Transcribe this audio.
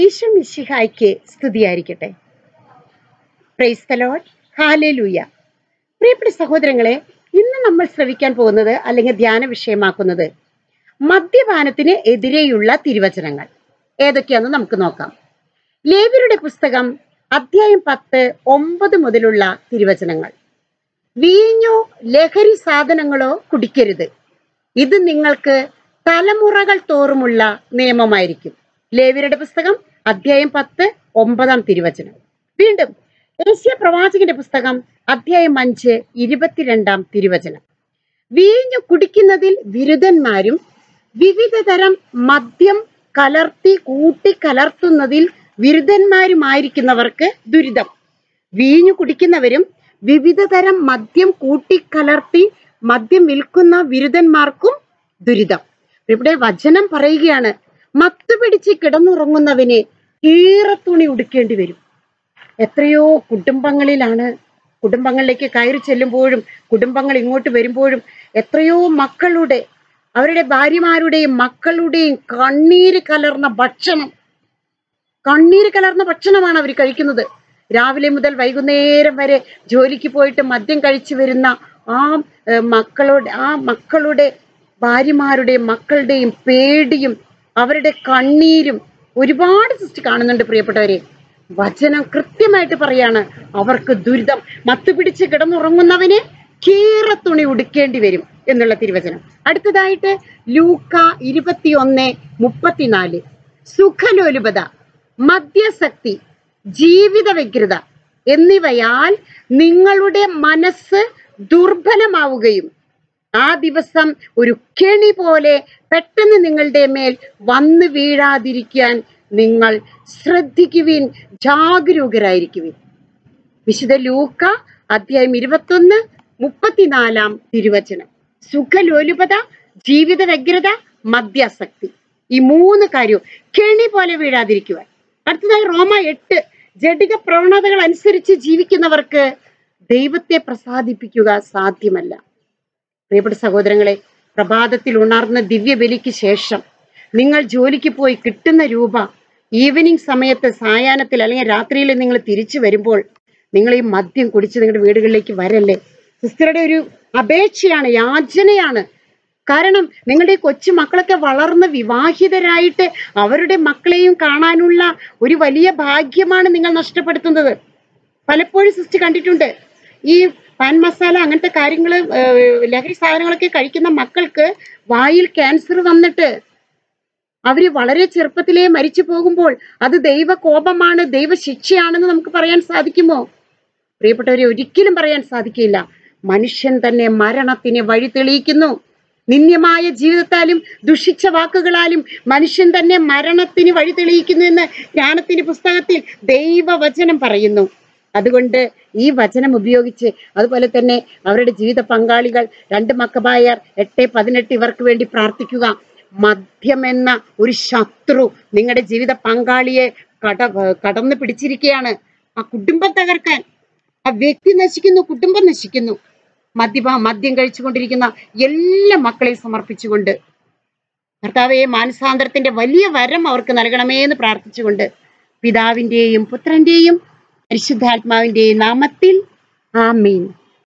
ഈശോ മിശിഹായ്ക്ക് സ്തുതിയായിരിക്കട്ടെ. Praise the Lord. Hallelujah. പ്രിയപ്പെട്ട സഹോദരങ്ങളെ, ഇന്ന് നമ്മൾ ശ്രവിക്കാൻ പോകുന്നത് അല്ലെങ്കിൽ ധ്യാന വിഷയമാക്കുന്നത് മദ്യപാനത്തിന് എതിരെയുള്ള തിരുവചനങ്ങൾ ഏതൊക്കെയാണെന്ന് നമുക്ക് നോക്കാം. ലേവ്യരുടെ പുസ്തകം അധ്യായം 10, 9 മുതലുള്ള തിരുവചനങ്ങൾ. വീഞ്ഞോ ലഹരി സാധനങ്ങളോ കുടിക്കരുത്, ഇത് നിങ്ങൾക്ക് തലമുറകൾ തോറുമുള്ള നിയമമായിരിക്കും. ലേവ്യരുടെ പുസ്തകം അധ്യായം 10, 9 തിരുവചനം. വീണ്ടും യെശയ്യാ പ്രവാചകന്റെ പുസ്തകം അധ്യായം 5, 22 തിരുവചനം. വീഞ്ഞു കുടിക്കുന്നതിൽ വിരുദ്ധന്മാരും വിവിധ തരം മദ്യം കൂട്ടിക്കലർത്തുന്നതിൽ വിരുദ്ധന്മാരുമായിരിക്കുന്നവർക്ക് ദുരിതം. വീഞ്ഞു കുടിക്കുന്നവരും വിവിധ തരം മദ്യം കൂട്ടിക്കലർത്തി മദ്യം വിൽക്കുന്ന വിരുദ്ധന്മാർക്കും ദുരിതം. ഇവിടെ വചനം പറയുകയാണ്, മത്തുപിടിച്ച് കിടന്നുറങ്ങുന്നവന് കീറത്തുണി ഉടുക്കേണ്ടി വരും. എത്രയോ കുടുംബങ്ങളിലേക്ക് കയറി ചെല്ലുമ്പോഴും കുടുംബങ്ങൾ ഇങ്ങോട്ട് വരുമ്പോഴും എത്രയോ മക്കളുടെ, അവരുടെ ഭാര്യമാരുടെയും മക്കളുടെയും കണ്ണീര് കലർന്ന ഭക്ഷണമാണ് അവർ കഴിക്കുന്നത്. രാവിലെ മുതൽ വൈകുന്നേരം വരെ ജോലിക്ക് പോയിട്ട് മദ്യം കഴിച്ചു വരുന്ന ആ മക്കളുടെ ഭാര്യമാരുടെയും മക്കളുടെയും പേടിയും അവരുടെ കണ്ണീരും ഒരുപാട് സൃഷ്ടി കാണുന്നുണ്ട്. പ്രിയപ്പെട്ടവരെ, വചനം കൃത്യമായിട്ട് പറയാണ്, അവർക്ക് ദുരിതം. മത്തുപിടിച്ച് കിടന്നുറങ്ങുന്നവന് കീറത്തുണി ഉടുക്കേണ്ടി വരും എന്നുള്ള തിരുവചനം. അടുത്തതായിട്ട് ലൂക്ക 21:34. സുഖലോലുപത, മദ്യാസക്തി, ജീവിത വ്യഗ്രത എന്നിവയാൽ നിങ്ങളുടെ മനസ്സ് ദുർബലമാവുകയും ആ ദിവസം ഒരു കെണി പോലെ പെട്ടെന്ന് നിങ്ങളുടെ മേൽ വന്നു വീഴാതിരിക്കാൻ നിങ്ങൾ ശ്രദ്ധിക്കുവിൻ, ജാഗരൂകരായിരിക്കുവിൻ. വിശുദ്ധ ലൂക്ക അധ്യായം 21:34 തിരുവചനം. സുഖലോലുപത, ജീവിത വ്യഗ്രത, മദ്യാസക്തി, ഈ 3 കാര്യവും കെണി പോലെ വീഴാതിരിക്കുവാൻ. അടുത്തതായി റോമ 8. ജഡിക പ്രവണതകൾ അനുസരിച്ച് ജീവിക്കുന്നവർക്ക് ദൈവത്തെ പ്രസാദിപ്പിക്കുക സാധ്യമല്ല. പ്രിയപ്പെട്ട സഹോദരങ്ങളെ, പ്രഭാതത്തിൽ ഉണർന്ന ദിവ്യബലിക്ക് ശേഷം നിങ്ങൾ ജോലിക്ക് പോയി കിട്ടുന്ന രൂപ ഈവനിങ് സമയത്ത്, സായാഹ്നത്തിൽ അല്ലെങ്കിൽ രാത്രിയിൽ നിങ്ങൾ തിരിച്ചു വരുമ്പോൾ നിങ്ങൾ ഈ മദ്യം കുടിച്ച് നിങ്ങളുടെ വീടുകളിലേക്ക് വരല്ലേ. സിസ്റ്ററുടെ ഒരു അപേക്ഷയാണ്, യാചനയാണ്. കാരണം നിങ്ങളുടെ കൊച്ചു മക്കളൊക്കെ വളർന്ന് വിവാഹിതരായിട്ട് അവരുടെ മക്കളെയും കാണാനുള്ള ഒരു വലിയ ഭാഗ്യമാണ് നിങ്ങൾ നഷ്ടപ്പെടുത്തുന്നത്. പലപ്പോഴും സിസ്റ്റർ കണ്ടിട്ടുണ്ട്, ഈ പാൻ മസാല അങ്ങനത്തെ കാര്യങ്ങള്, ലഹരി സാധനങ്ങളൊക്കെ കഴിക്കുന്ന മക്കൾക്ക് വായിൽ ക്യാൻസർ വന്നിട്ട് അവര് വളരെ ചെറുപ്പത്തിലേ മരിച്ചു പോകുമ്പോൾ അത് ദൈവ കോപമാണ്, ദൈവ ശിക്ഷയാണെന്ന് നമുക്ക് പറയാൻ സാധിക്കുമോ? പ്രിയപ്പെട്ടവരെ, ഒരിക്കലും പറയാൻ സാധിക്കില്ല. മനുഷ്യൻ തന്നെ മരണത്തിന് വഴി തെളിയിക്കുന്നു. നിന്ദ്യമായ ജീവിതത്താലും ദുഷിച്ച വാക്കുകളാലും മനുഷ്യൻ തന്നെ മരണത്തിന് വഴി തെളിയിക്കുന്നു എന്ന് ജ്ഞാനത്തിന്റെ പുസ്തകത്തിൽ ദൈവവചനം പറയുന്നു. അതുകൊണ്ട് ഈ വചനം ഉപയോഗിച്ച്, അതുപോലെ തന്നെ അവരുടെ ജീവിത പങ്കാളികൾ 2 മക്കബായർ 8:18 ഇവർക്ക് വേണ്ടി പ്രാർത്ഥിക്കുക. മദ്യമെന്ന ഒരു ശത്രു നിങ്ങളുടെ ജീവിത പങ്കാളിയെ കടന്നു പിടിച്ചിരിക്കുകയാണ്. ആ കുടുംബം തകർക്കാൻ, ആ വ്യക്തി നശിക്കുന്നു, കുടുംബം നശിക്കുന്നു. മദ്യം കഴിച്ചുകൊണ്ടിരിക്കുന്ന എല്ലാ മക്കളെയും സമർപ്പിച്ചുകൊണ്ട്, കർത്താവേ, മാനസാന്തരത്തിന്റെ വലിയ വരം അവർക്ക് നൽകണമേ എന്ന് പ്രാർത്ഥിച്ചുകൊണ്ട്, പിതാവിന്റെയും പുത്രന്റെയും പരിശുദ്ധാത്മാവിന്റെയും നാമത്തിൽ ആമേൻ.